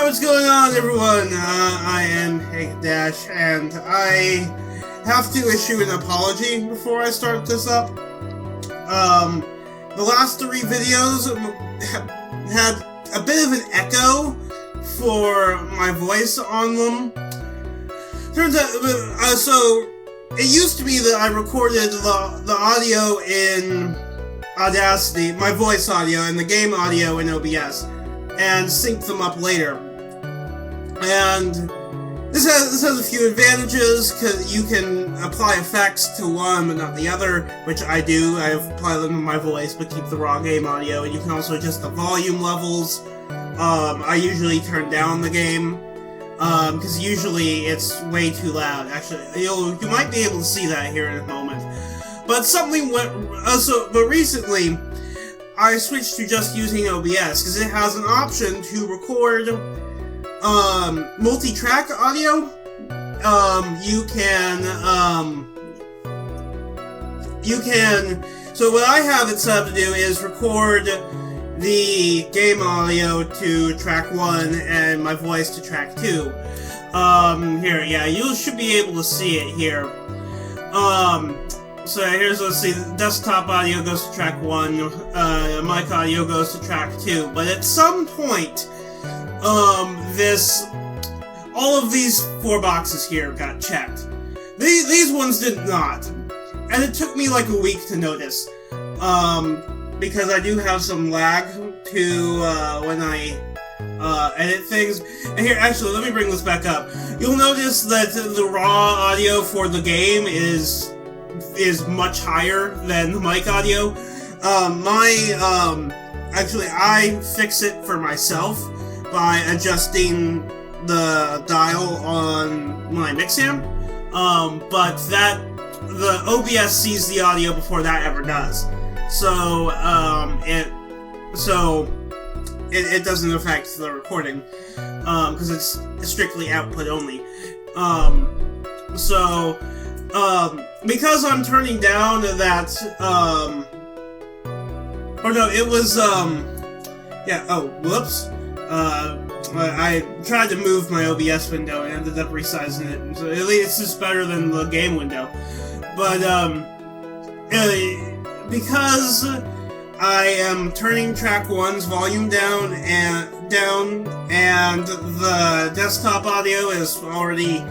what's going on, everyone? I am Dash, and I have to issue an apology before I start this up. The last 3 videos had a bit of an echo for my voice on them. Turns out, so it used to be that I recorded the audio in Audacity, my voice audio, and the game audio in OBS, and sync them up later. And this has a few advantages, because you can apply effects to one but not the other, which I do. I apply them to my voice but keep the raw game audio, and you can also adjust the volume levels. I usually turn down the game, because usually it's way too loud. Actually, you might be able to see that here in a moment. But something went, but recently, I switched to just using OBS, because it has an option to record, multi-track audio. So what I have it set up to do is record the game audio to track 1 and my voice to track 2. Here, yeah, you should be able to see it here. So here's, let's see, desktop audio goes to track 1, mic audio goes to track 2, but at some point, all of these 4 boxes here got checked. These ones did not, and it took me like a week to notice, because I do have some lag to, when I, edit things. And here, actually, let me bring this back up. You'll notice that the raw audio for the game is much higher than the mic audio. Actually, I fix it for myself by adjusting the dial on my mix amp, but the OBS sees the audio before that ever does. So, it doesn't affect the recording, because it's strictly output only. Because I'm turning down that, whoops. I tried to move my OBS window and ended up resizing it, so at least it's better than the game window. But, because I am turning track 1's volume down, and the desktop audio is already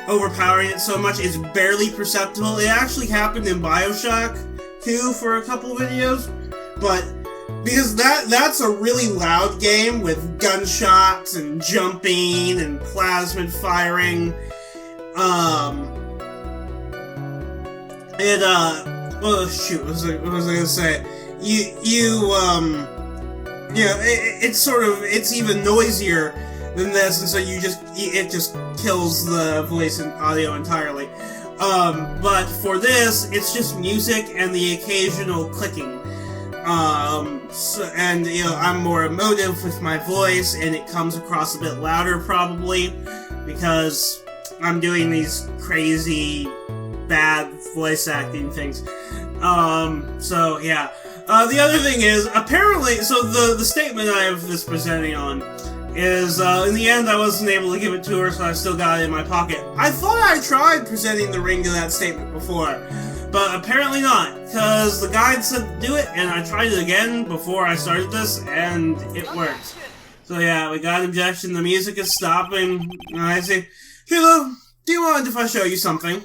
overpowering it so much, it's barely perceptible. It actually happened in BioShock 2 for a couple videos, but because that's a really loud game with gunshots and jumping and plasmid firing. What was I gonna say? It's even noisier than this, and so it just kills the voice and audio entirely. But for this, it's just music and the occasional clicking. I'm more emotive with my voice, and it comes across a bit louder probably, because I'm doing these crazy, bad voice acting things. So yeah. The other thing is, apparently, so the statement I have this presenting on is, in the end I wasn't able to give it to her, so I still got it in my pocket. I thought I tried presenting the ring to that statement before, but apparently not, because the guide said to do it, and I tried it again before I started this, and it worked. So yeah, we got objection, the music is stopping, and I say, Hello, do you mind if I show you something?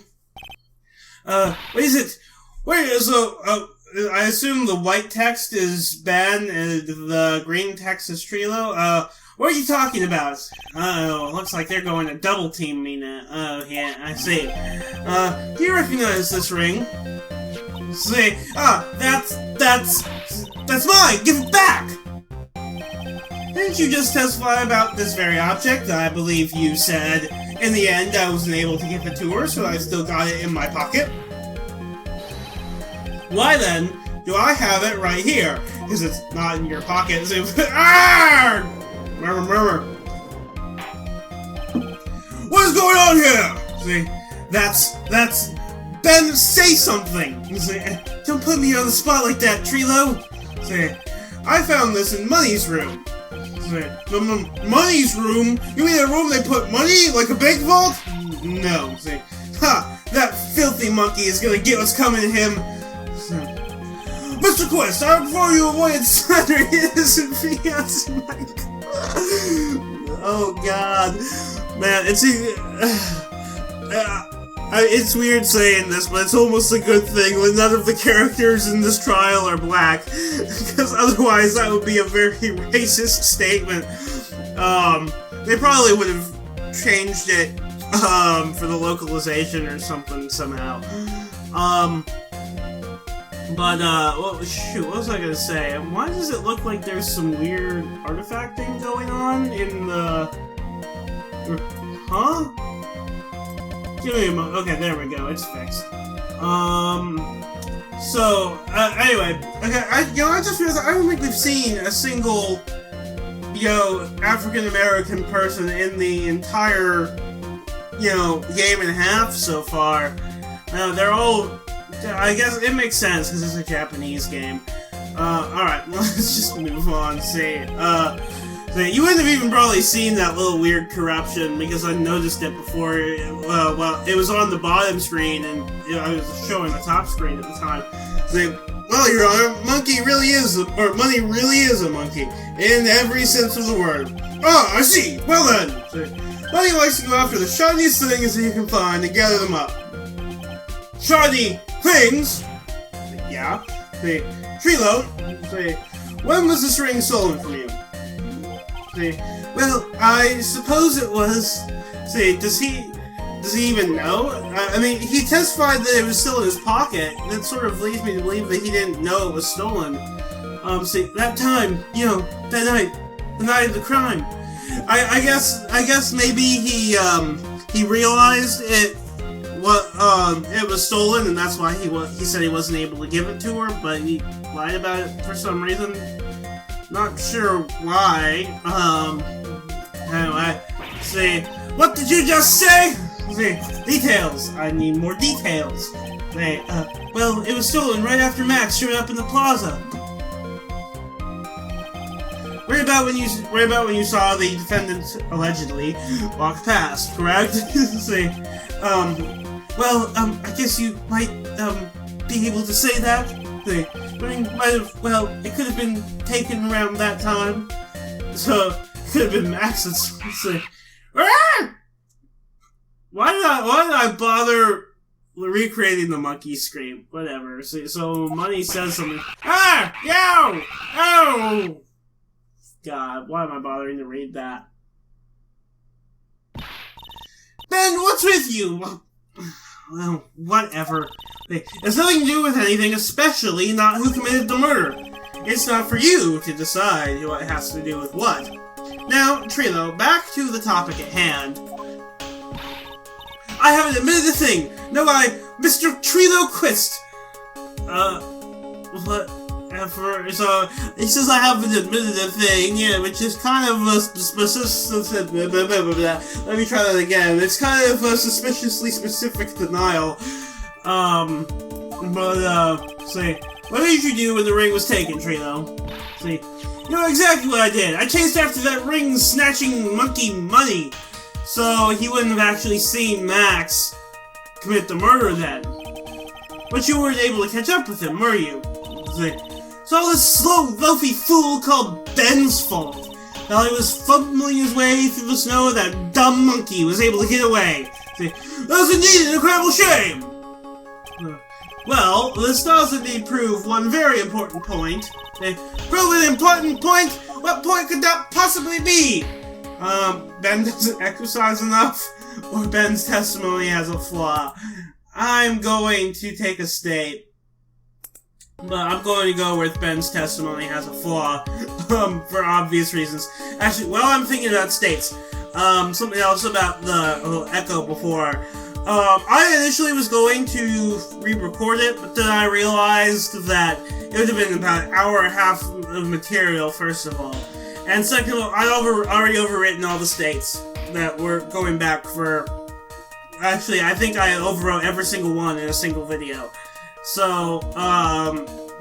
What is it? I assume the white text is Ben, and the green text is Trilo. What are you talking about? Oh, looks like they're going to double team me now. Oh, yeah, I see. Do you recognize this ring? See, that's mine! Give it back! Didn't you just testify about this very object? I believe you said, in the end, I wasn't able to give it to her, so I still got it in my pocket. Why then do I have it right here? Because it's not in your pocket. So Murmur. What is going on here? See, that's Ben. Say something. See, don't put me on the spot like that, Trilo. See, I found this in Money's room. The money's room? You mean a room they put money? Like a bank vault? No. Say, ha! That filthy monkey is gonna get what's coming to him. Mr. Quest, before you avoid slander innocent fiance Mike. Oh god. Man, it's weird saying this, but it's almost a good thing when none of the characters in this trial are black, because otherwise that would be a very racist statement. They probably would have changed it for the localization or something somehow. Well, shoot, what was I gonna say? Why does it look like there's some weird artifacting going on in the... Huh? Give me a moment. Okay, there we go. It's fixed. Anyway, okay, I just realized I don't think we've seen a single, African-American person in the entire, game and a half so far. They're all... I guess it makes sense because it's a Japanese game. Alright, let's just move on. You wouldn't have even probably seen that little weird corruption because I noticed it before. It was on the bottom screen and I was showing the top screen at the time. Well, Your Honor, money really is a monkey in every sense of the word. Oh, I see. Well then, money likes to go after the shiniest things that you can find and gather them up. Shiny things? Yeah. Trilo, when was this ring stolen from you? Well, I suppose it was... does he even know? I mean, he testified that it was still in his pocket. That sort of leads me to believe that he didn't know it was stolen. That time, that night, the night of the crime. I guess maybe he realized it was stolen, and that's why he said he wasn't able to give it to her, but he lied about it for some reason. Not sure why. Anyway, what did you just say? Details. I need more details. Well, it was stolen right after Max showed up in the plaza. Right about when you saw the defendant allegedly walk past, correct? I guess you might be able to say that. It could have been taken around that time. So, it could have been Max's. Why did I bother recreating the monkey scream? Whatever. So Money says something. Ah! Yow! Oh! God, why am I bothering to read that? Ben, what's with you? Well, whatever. It has nothing to do with anything, especially not who committed the murder. It's not for you to decide what has to do with what. Now, Trilo, back to the topic at hand. I haven't admitted a thing! No, Mr. Trilo Quist! Whatever. So, he says I haven't admitted a thing, which is kind of a let me try that again. It's kind of a suspiciously specific denial. What did you do when the ring was taken, Trilo? You know exactly what I did. I chased after that ring snatching monkey Money. So he wouldn't have actually seen Max commit the murder then. But you weren't able to catch up with him, were you? It's all this slow, loafy fool called Ben's fault. While he was fumbling his way through the snow, that dumb monkey was able to get away. That was indeed an incredible shame! Well, this does indeed prove one very important point. Prove an important point? What point could that possibly be? Ben doesn't exercise enough, or Ben's testimony has a flaw. I'm going to take a state, but I'm going to go with Ben's testimony has a flaw, for obvious reasons. Actually, while I'm thinking about states, something else about the little echo before. I initially was going to re-record it, but then I realized that it would have been about an hour and a half of material, first of all. And second of all, I'd already overwritten all the states that were going back for... Actually, I think I overwrote every single one in a single video. So,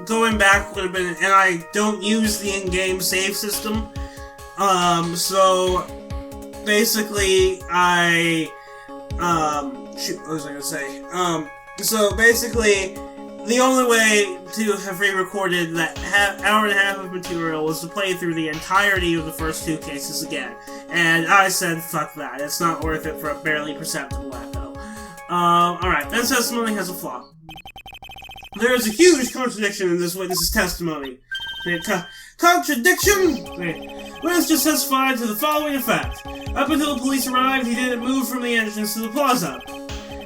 going back would have been... And I don't use the in-game save system. So basically, shoot, what was I gonna say? So basically, the only way to have re-recorded that hour and a half of material was to play through the entirety of the first 2 cases again. And I said, fuck that. It's not worth it for a barely perceptible echo. Alright, that testimony has a flaw. There is a huge contradiction in this witness's testimony. Contradiction? Witness just testified to the following effect. Up until the police arrived, he didn't move from the entrance to the plaza.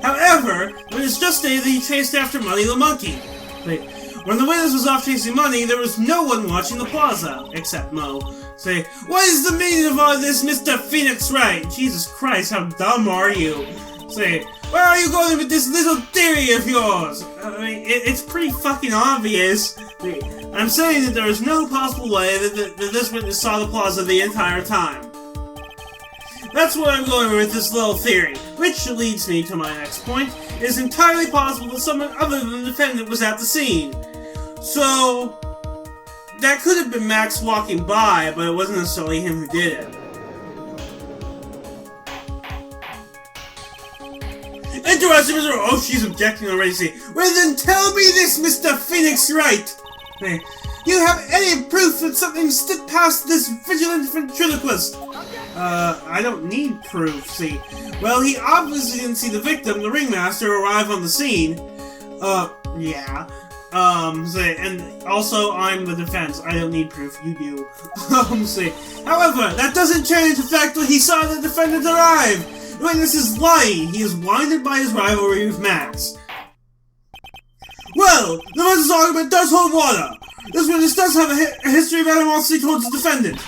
However, witness just stated that he chased after Money the monkey. When the witness was off chasing Money, there was no one watching the plaza, except Mo. What is the meaning of all this, Mr. Phoenix Wright? Jesus Christ, how dumb are you? Where are you going with this little theory of yours? I mean, it's pretty fucking obvious. I'm saying that there is no possible way that this witness saw the plaza the entire time. That's where I'm going with this little theory, which leads me to my next point. It is entirely possible that someone other than the defendant was at the scene. So, that could have been Max walking by, but it wasn't necessarily him who did it. Interesting, Mr. Oh, she's objecting already. Well then tell me this, Mr. Phoenix Wright! You have any proof that something slipped past this vigilant ventriloquist? I don't need proof, see. Well, he obviously didn't see the victim, the ringmaster, arrive on the scene. Yeah. And also, I'm the defense. I don't need proof, you do. However, that doesn't change the fact that he saw the defendant arrive! The witness is lying. He is blinded by his rivalry with Max. Well, the witness' argument does hold water. This witness does have a history of animosity towards the defendant.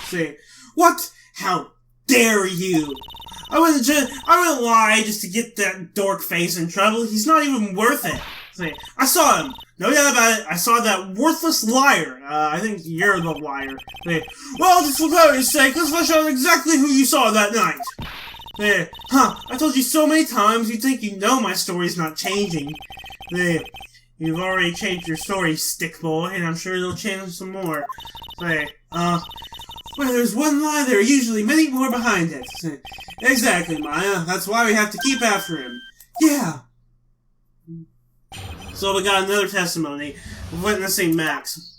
What? How dare you? I wouldn't lie just to get that dork face in trouble. He's not even worth it. I saw him. No doubt about it. I saw that worthless liar. I think you're the liar. Well, just for clarity's sake, let's flesh out exactly who you saw that night. I told you so many times, you'd think you know my story's not changing. You've already changed your story, stick boy, and I'm sure it'll change some more. Where there's one lie, there are usually many more behind it. Exactly, Maya. That's why we have to keep after him. Yeah. So we got another testimony of witnessing Max.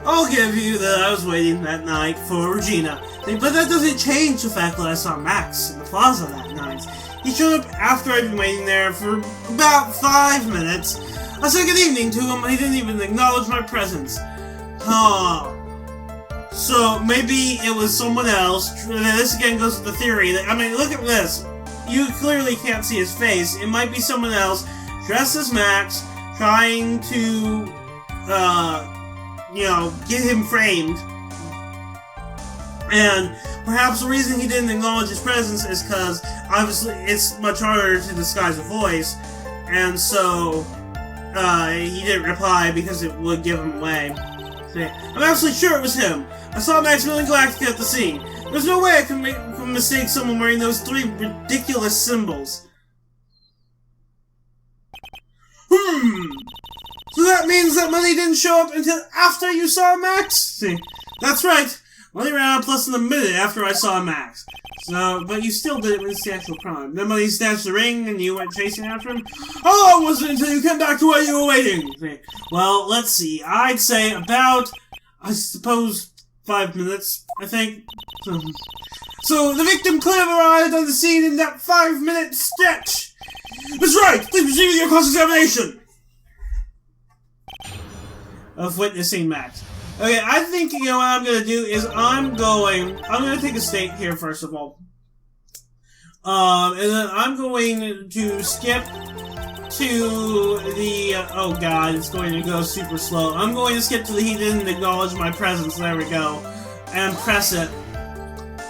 I'll give you that I was waiting that night for Regina, but that doesn't change the fact that I saw Max in the plaza that night. He showed up after I'd been waiting there for about 5 minutes. I said good evening to him, and he didn't even acknowledge my presence. So maybe it was someone else. This again goes to the theory that, I mean, look at this. You clearly can't see his face. It might be someone else dressed as Max, trying to, get him framed. And perhaps the reason he didn't acknowledge his presence is because, obviously, it's much harder to disguise a voice, and so, he didn't reply because it would give him away. I'm absolutely sure it was him. I saw Maximilian Galactica at the scene. There's no way I can mistake someone wearing those 3 ridiculous symbols. So that means that Money didn't show up until after you saw Max? That's right. Money ran out less than a minute after I saw Max. But you still did it with the actual crime. Then Money snatched the ring and you went chasing after him? How long was it until you came back to where you were waiting? Well, let's see. I'd say about, I suppose, 5 minutes, I think. So the victim could have arrived on the scene in that 5-minute stretch. That's right! Please proceed with your cross-examination! Of witnessing Max. Okay, I think, what I'm gonna do is I'm gonna take a state here, first of all. And then I'm going to skip to the, oh god, it's going to go super slow. I'm going to skip to the he didn't acknowledge my presence, there we go. And press it.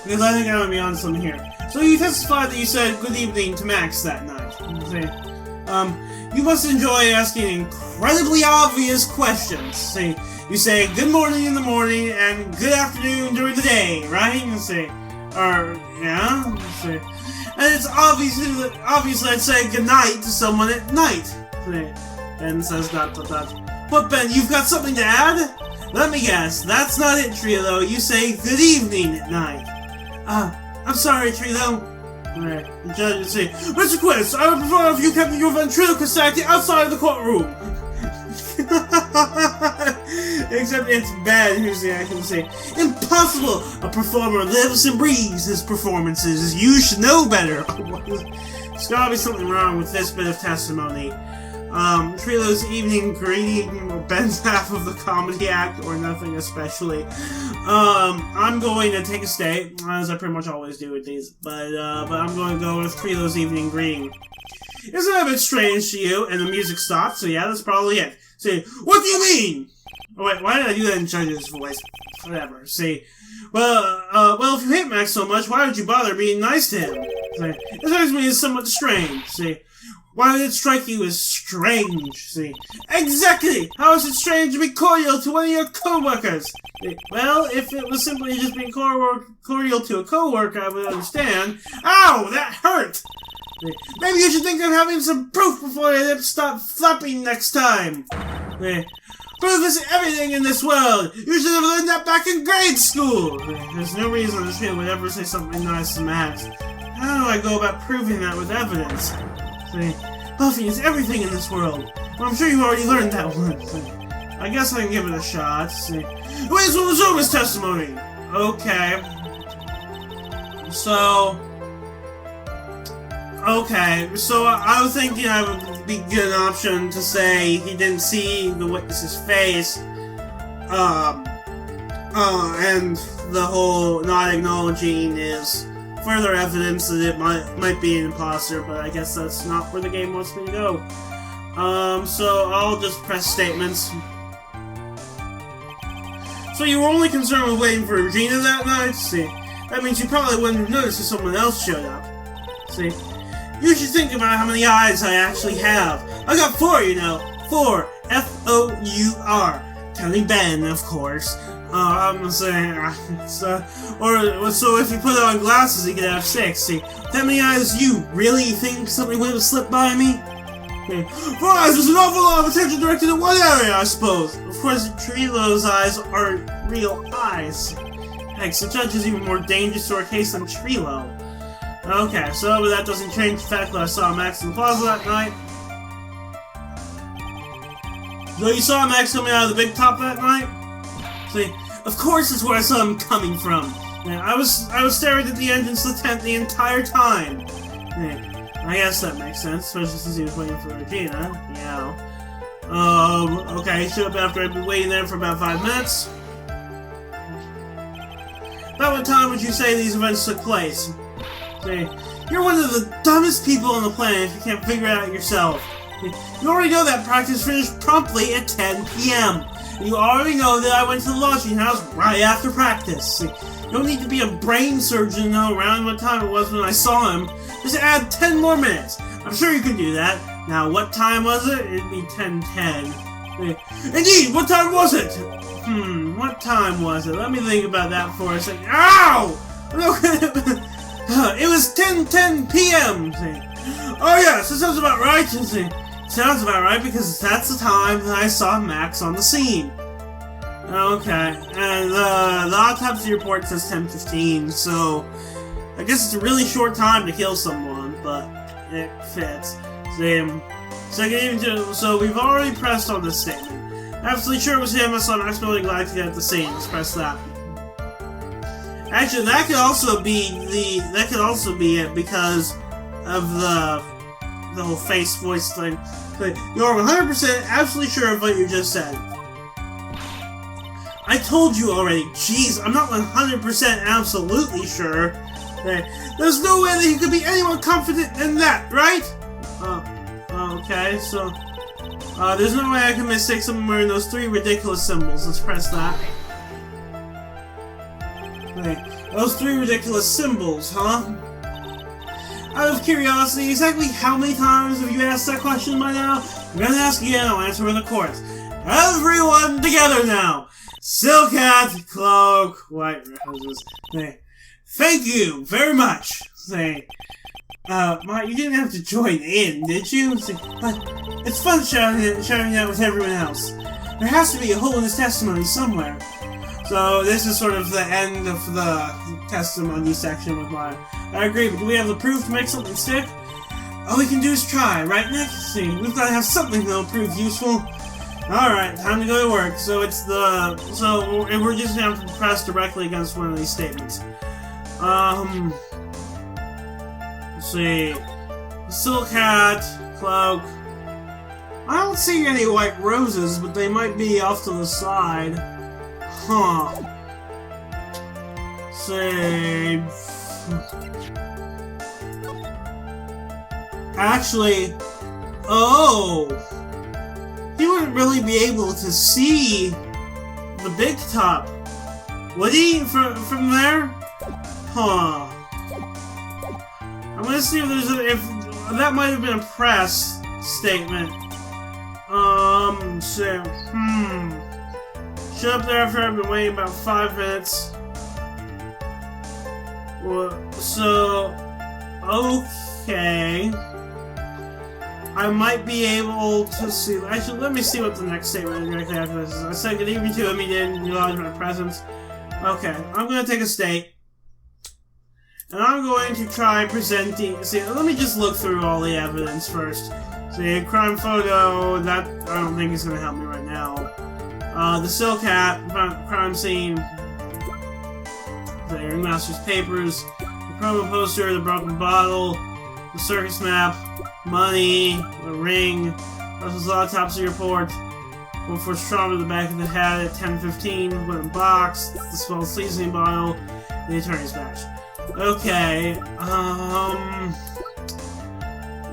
Because I think I'm gonna be on something here. So you testified that you said good evening to Max that night. You must enjoy asking incredibly obvious questions. You say good morning in the morning and good afternoon during the day, right? Yeah? And it's obviously I'd say good night to someone at night. And says ... What, Ben, you've got something to add? Let me guess, that's not it, Trilo. You say good evening at night. I'm sorry, Trilo. Alright, the judge would say, Mr. Quist, I would prefer if you kept your ventriloquist society outside of the courtroom. Except it's bad, here's the actor would say, impossible! A performer lives and breathes his performances. You should know better. There's gotta be something wrong with this bit of testimony. Trilo's evening greeting bends half of the comedy act, or nothing especially. I'm going to take a state, as I pretty much always do with these, but I'm going to go with Trilo's evening greeting. Isn't that a bit strange to you? And the music stops, so yeah, that's probably it. See, what do you mean? Oh wait, why did I do that in Judge's voice? Whatever, see. Well, if you hate Max so much, why would you bother being nice to him? See, it strikes me as somewhat strange, see. Why would it strike you as strange, see? Exactly! How is it strange to be cordial to one of your co-workers? Well, if it was simply just being cordial to a co-worker, I would understand. Ow! That hurt! Maybe you should think of having some proof before your lips stop flapping next time. Proof is everything in this world! You should have learned that back in grade school! There's no reason this kid would ever say something nice to Max. How do I go about proving that with evidence? Buffy is everything in this world. Well, I'm sure you've already learned that one. I guess I can give it a shot. Wait, this will resume his testimony. Okay. So I was thinking I would be a good option to say he didn't see the witness's face, and the whole not acknowledging is further evidence that it might be an imposter, but I guess that's not where the game wants me to go. So I'll just press statements. So you were only concerned with waiting for Regina that night? See, that means you probably wouldn't have noticed if someone else showed up. See, you should think about how many eyes I actually have. I got 4, you know. 4. F-O-U-R. Counting Ben, of course. I'm saying, so if you put on glasses, you could have 6. See, that many eyes, you really think something would have slipped by me? 4 eyes is an awful lot of attention directed in one area, I suppose. Of course, Trilo's eyes aren't real eyes. Heck, the judge is even more dangerous to our case than Trilo. Okay, but that doesn't change the fact that I saw Max in the plaza that night. So you saw Max coming out of the big top that night? See, of course it's where I saw him coming from. I was staring at the entrance to the tent the entire time. I guess that makes sense, especially since he was waiting for Regina. Yeah. Okay, he showed up after I'd been waiting there for about 5 minutes. About what time would you say these events took place? See, you're one of the dumbest people on the planet if you can't figure it out yourself. You already know that practice finished promptly at 10 p.m. You already know that I went to the lodging house right after practice. You don't need to be a brain surgeon to know around what time it was when I saw him. Just add 10 more minutes. I'm sure you can do that. Now, what time was it? It'd be 10:10. Indeed, what time was it? What time was it? Let me think about that for a second. Ow! It was 10:10 p.m. Oh yes, that sounds about right. Sounds about right because that's the time that I saw Max on the scene. Okay, and the autopsy report says 10:15, so I guess it's a really short time to kill someone, but it fits. So we've already pressed on this statement. Absolutely sure it was him. I saw Max building glad to get at the scene. Let's press that. Actually, that could also be it because of the whole face voice thing. You're 100% absolutely sure of what you just said. I told you already. Jeez, I'm not 100% absolutely sure. There's no way that he could be any more confident than that, right? Okay, so there's no way I can mistake someone wearing those 3 ridiculous symbols. Let's press that. Those 3 ridiculous symbols, huh? Out of curiosity, exactly how many times have you asked that question by now? I'm gonna ask again, I'll answer in the chorus. Everyone together now! Silk hat, cloak, white roses. Thank you very much. You didn't have to join in, did you? It's fun shouting out with everyone else. There has to be a hole in his testimony somewhere. So this is sort of the end of the testimony section with mine. I agree, but do we have the proof to make something stick? All we can do is try, right, Nick? See, we've got to have something that'll prove useful. Alright, time to go to work. So it's the... So we're just gonna have to press directly against one of these statements. Let's see. Silk hat, cloak. I don't see any white roses, but they might be off to the side. Huh. Say... Actually... Oh! He wouldn't really be able to see the big top. Would he? From there? Huh. I'm gonna see if there's a... If that might have been a press statement. So... Shut up there after I've been waiting about 5 minutes. Well, so... Okay... I might be able to see... Actually, let me see what the next statement directly after this is. I said good evening to him, he didn't realize my presence. Okay, I'm going to take a state. And I'm going to try presenting... See, let me just look through all the evidence first. See, a crime photo, that I don't think is going to help me right now. The silk hat, crime scene. The ringmaster's papers. The promo poster, the broken bottle. The circus map. Money, the ring, Russell's autopsy report, 1-4 trauma to the back of the head at 10:15, wooden box, the small seasoning bottle, the attorney's badge. Okay,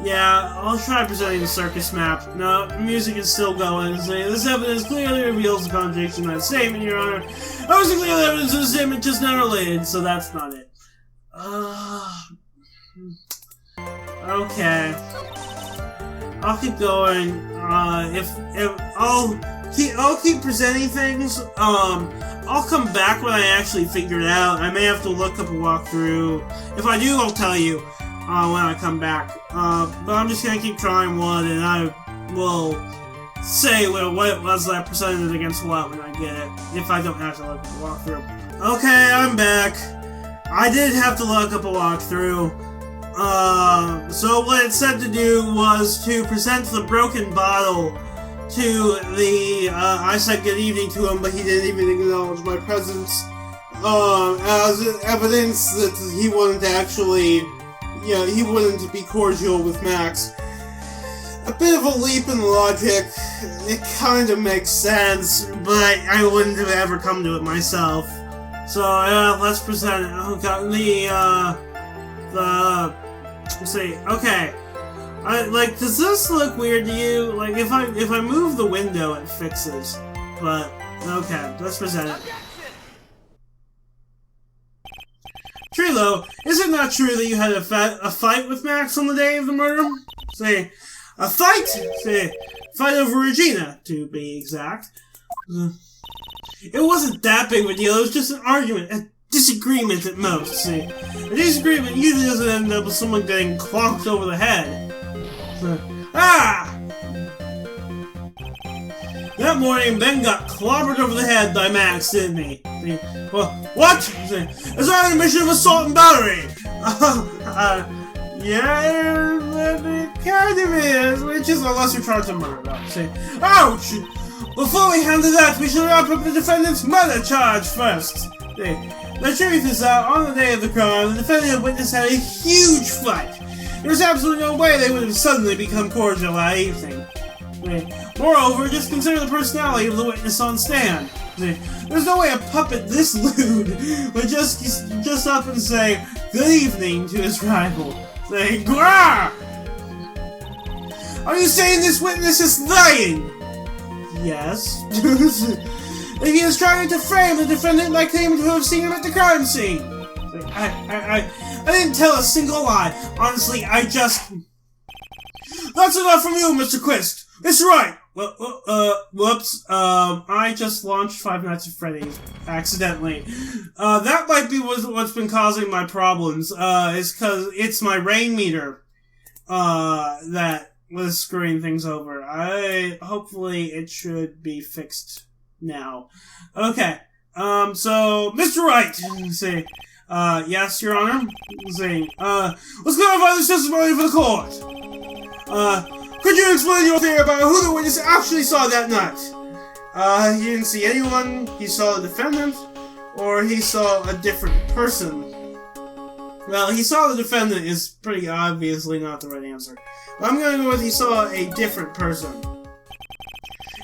yeah, I'll try presenting the circus map. No, the music is still going. This evidence clearly reveals the contradiction of that statement, Your Honor. Obviously, clearly evidence of the statement just not related, so that's not it. Okay. I'll keep going. I'll keep presenting things. I'll come back when I actually figure it out. I may have to look up a walkthrough. If I do, I'll tell you when I come back. But I'm just gonna keep trying one, and I will say what it was that I presented against what when I get it. If I don't have to look up a walkthrough. Okay, I'm back. I did have to look up a walkthrough. So what it said to do was to present the broken bottle to the, I said good evening to him, but he didn't even acknowledge my presence, as evidence that he wouldn't actually, he wouldn't be cordial with Max. A bit of a leap in logic. It kind of makes sense, but I wouldn't have ever come to it myself. So, yeah, let's present it. Oh, got let's see. Okay. Does this look weird to you? Like, if I move the window, it fixes. But, okay, let's present it. Trilo, is it not true that you had a fight with Max on the day of the murder? Say, a fight? Say, fight over Regina, to be exact. It wasn't that big of a deal, it was just an argument, a disagreement at most, see. A disagreement usually doesn't end up with someone getting clonked over the head. Ah! That morning, Ben got clobbered over the head by Max, didn't he? Well, what? It's not a mission of assault and battery! Yeah, it kind of is, which is a lesser charge of murder, see. Ouch! Before we handle that, we should wrap up the defendant's murder charge first. See, the truth is that on the day of the crime, the defendant and witness had a huge fight. There was absolutely no way they would have suddenly become cordial that evening. Moreover, just consider the personality of the witness on stand. There's no way a puppet this lewd would just up and say good evening to his rival. Say, Grah! Are you saying this witness is lying? Yes. If he is trying to frame the defendant like him to have seen him at the crime scene. I didn't tell a single lie. Honestly, I just... That's enough from you, Mr. Quist. It's right. Whoops. I just launched Five Nights at Freddy's accidentally. That might be what's been causing my problems. Is because it's my rain meter. That was screwing things over. Hopefully it should be fixed now. Okay. So, Mr. Wright, say, yes, Your Honor, say, let's clarify this testimony for the court. Could you explain your theory about who the witness actually saw that night? He didn't see anyone, he saw the defendant, or he saw a different person. Well, he saw the defendant is pretty obviously not the right answer. But I'm gonna go with he saw a different person.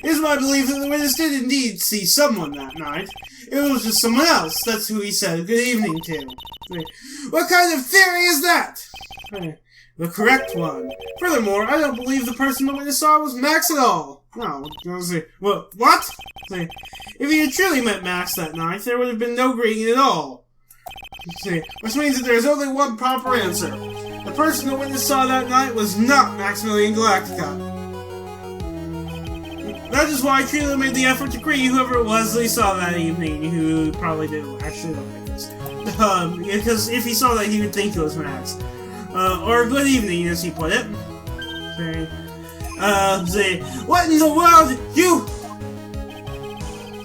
It is my belief that the witness did indeed see someone that night. It was just someone else. That's who he said good evening to. What kind of theory is that? The correct one. Furthermore, I don't believe the person the witness saw was Max at all. No, what? If he had truly met Max that night, there would have been no greeting at all. Which means that there's only one proper answer. The person the witness saw that night was not Maximilian Galactica. That is why Trilo made the effort to greet whoever it was that he saw that evening, who probably didn't actually look like this. Because if he saw that, he would think it was Max. Or good evening, as he put it. What in the world, you...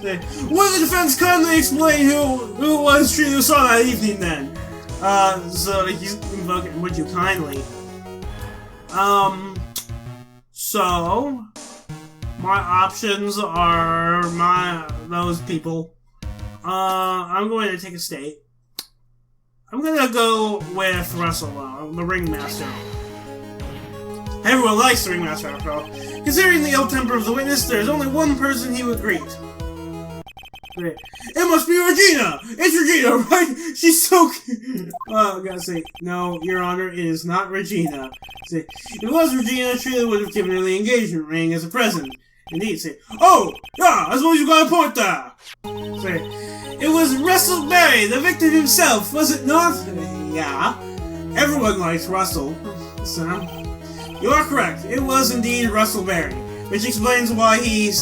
Would the defense kindly explain who it was Trilo saw that evening then? So he's invoking, would you kindly? So... my options are those people. I'm going to take a state. I'm going to go with Russell, the ringmaster. Everyone likes the ringmaster after all. Considering the ill temper of the witness, there's only one person he would greet. It must be Regina! It's Regina, right? She's so cute. I gotta say, no, Your Honor, it is not Regina. If it was Regina, Trilo would have given her the engagement ring as a present. Indeed, oh, yeah, I suppose you got a point there. It was Russell Berry, the victim himself, was it not? Yeah, everyone likes Russell. So, you are correct, it was indeed Russell Berry, which explains why he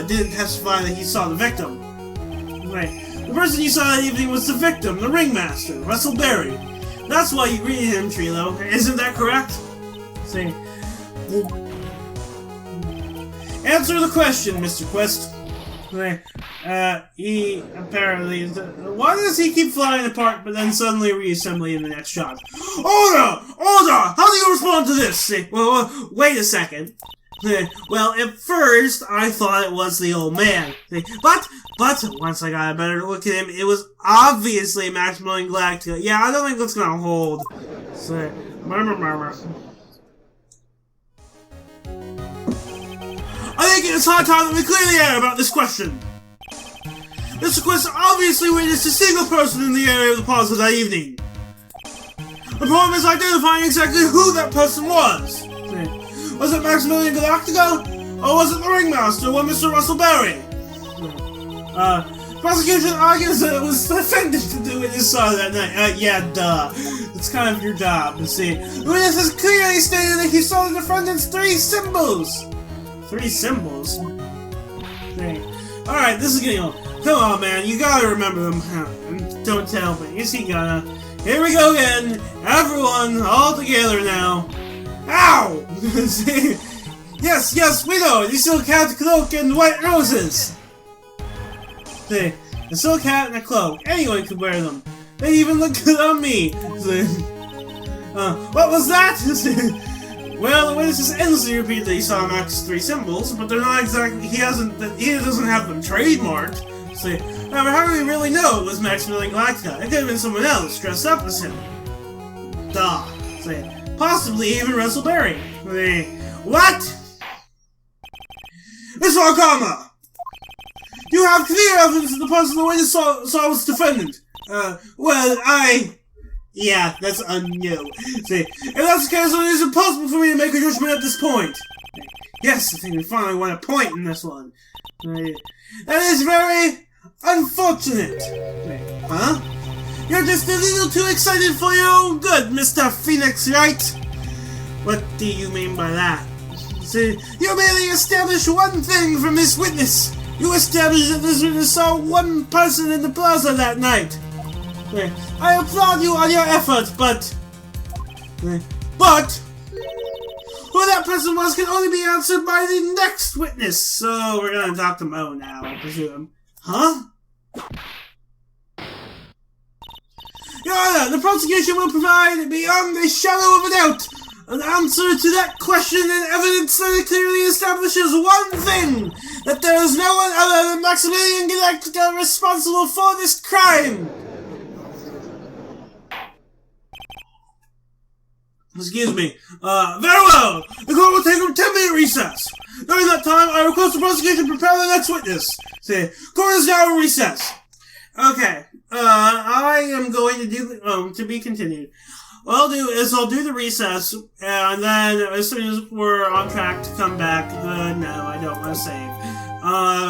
didn't testify that he saw the victim. The person you saw that evening was the victim, the ringmaster, Russell Berry. That's why you greeted him, Trilo. Isn't that correct? Answer the question, Mr. Quest. He apparently... why does he keep flying apart but then suddenly reassembling in the next shot? Order! How do you respond to this? Well, wait a second. Well, at first, I thought it was the old man. But once I got a better look at him, it was obviously Maximilian Galactica. Yeah, I don't think that's gonna hold. Murmur. I think it's high time that we clear the air about this question. Mr. Quest obviously witnessed a single person in the area of the plaza that evening. The problem is identifying exactly who that person was. Was it Maximilian Galactica? Or was it the ringmaster, or Mr. Russell Berry? Prosecution argues that it was the defendant to do it inside that night. Yeah, duh. It's kind of your job, you see. The witness has clearly stated that he saw the defendant's 3 symbols. 3 symbols? Alright, this is getting old. Come on, man, you gotta remember them. Don't tell me. Yes, you gotta. Here we go again. Everyone, all together now. Ow! Yes, we know. The silk hat, cloak, and white roses. A silk hat and a cloak. Anyone could wear them. They even look good on me. What was that? Well, the witness just endlessly repeated that he saw Max's 3 symbols, but they're not exactly. He doesn't have them trademarked. However, how do we really know it was Maximilian Galactica? It could have been someone else dressed up as him. Duh. Possibly even Russell Berry. What? Miss Wakama! You have clear evidence that the person the witness saw was defendant. Yeah, that's no. If that's the case, then it is impossible for me to make a judgment at this point. Yes, I think we finally won a point in this one. That is very unfortunate. Huh? You're just a little too excited for your own good, Mr. Phoenix, right? What do you mean by that? You merely established one thing from this witness. You established that this witness saw one person in the plaza that night. I applaud you on your effort, but who that person was can only be answered by the next witness. So we're gonna talk to Mo now, I presume. Huh? Your Honor, the prosecution will provide, beyond a shadow of a doubt, an answer to that question and evidence that clearly establishes one thing, that there is no one other than Maximilian Galactica responsible for this crime. Excuse me. Very well. The court will take a 10-minute recess. During that time, I request the prosecution prepare the next witness. See, court is now in recess. Okay. I am going to do, to be continued. What I'll do is I'll do the recess, and then as soon as we're on track to come back, no, I don't want to save.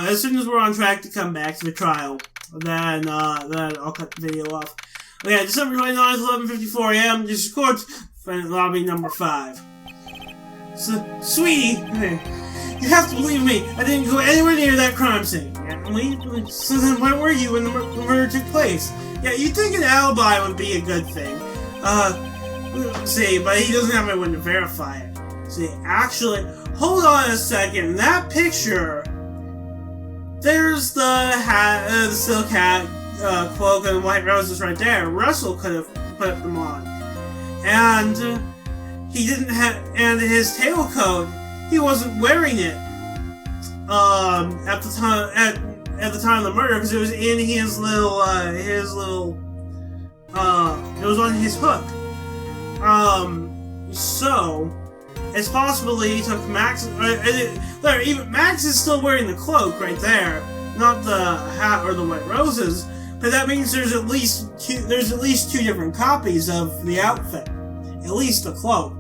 As soon as we're on track to come back to the trial, then I'll cut the video off. Okay, December 29th, 11:54 a.m., District Court, lobby number 5. So, sweetie, you have to believe me, I didn't go anywhere near that crime scene. So then where were you when the murder took place? Yeah, you'd think an alibi would be a good thing. See, but he doesn't have anyone to verify it. See, actually, hold on a second. That picture, there's the hat, the silk hat, cloak, and white roses right there. Russell could have put them on. And he didn't have, and his tailcoat, he wasn't wearing it, at the time of the murder, because it was in his little, it was on his hook. So, it's possible he took Max, there, even Max is still wearing the cloak right there, not the hat or the white roses, but that means there's at least two different copies of the outfit. At least the cloak.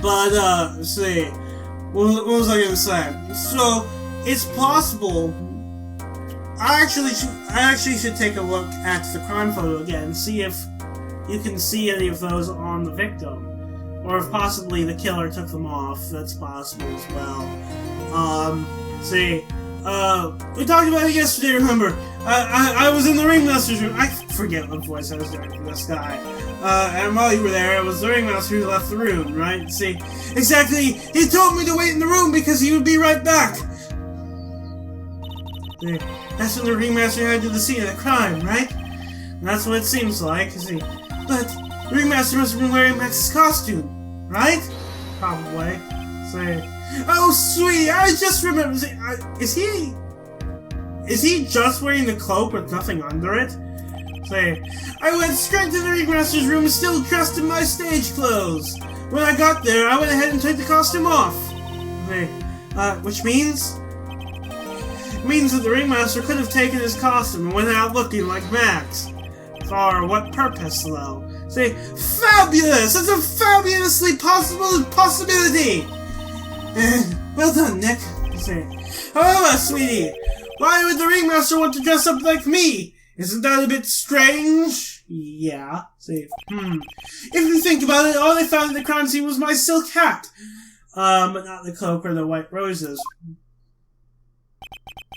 Let's see, what was I gonna say? So, it's possible, I actually should take a look at the crime photo again and see if you can see any of those on the victim. Or if possibly the killer took them off. That's possible as well. We talked about it yesterday, remember? I was in the ringmaster's room. I forget what voice I was doing for this guy. And while you were there, it was the ringmaster who left the room, right? See, exactly, he told me to wait in the room because he would be right back. That's when the ringmaster headed to the scene of the crime, right? And that's what it seems like, see. But the ringmaster must have been wearing Max's costume, right? Probably. See. Oh, sweetie, I just remembered. See, is he just wearing the cloak with nothing under it? Say, I went straight to the ringmaster's room still dressed in my stage clothes. When I got there, I went ahead and took the costume off. Say, which means? It means that the ringmaster could have taken his costume and went out looking like Max. For what purpose, though? Say, fabulous! That's a fabulously possibility! Well done, Nick. Say, however, sweetie, why would the ringmaster want to dress up like me? Isn't that a bit strange? Yeah. Say, If you think about it, all I found at the crime scene was my silk hat. But not the cloak or the white roses.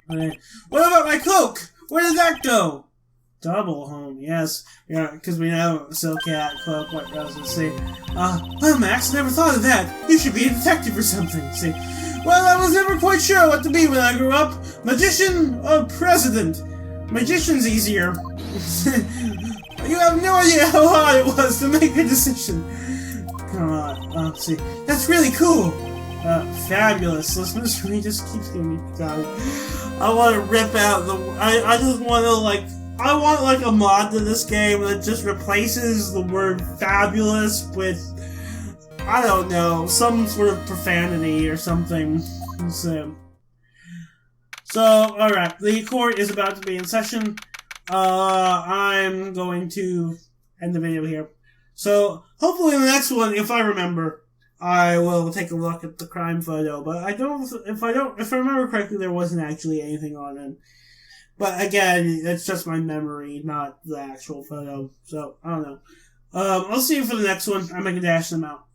What about my cloak? Where did that go? Double home, yes. Yeah, because we know silk hat, cloak, white roses. See, well, Max, never thought of that. You should be a detective or something. See, well, I was never quite sure what to be when I grew up. Magician or president? Magician's easier. You have no idea how hard it was to make a decision. Come on, let's see. That's really cool. Fabulous. This really just keeps getting me down. I want to rip out the. I just want to I want a mod to this game that just replaces the word fabulous with, I don't know, some sort of profanity or something. So alright, the court is about to be in session. I'm going to end the video here. So, hopefully in the next one, if I remember, I will take a look at the crime photo, but if I remember correctly, there wasn't actually anything on it. But again, it's just my memory, not the actual photo. So, I don't know. I'll see you for the next one. I'm making dash them out.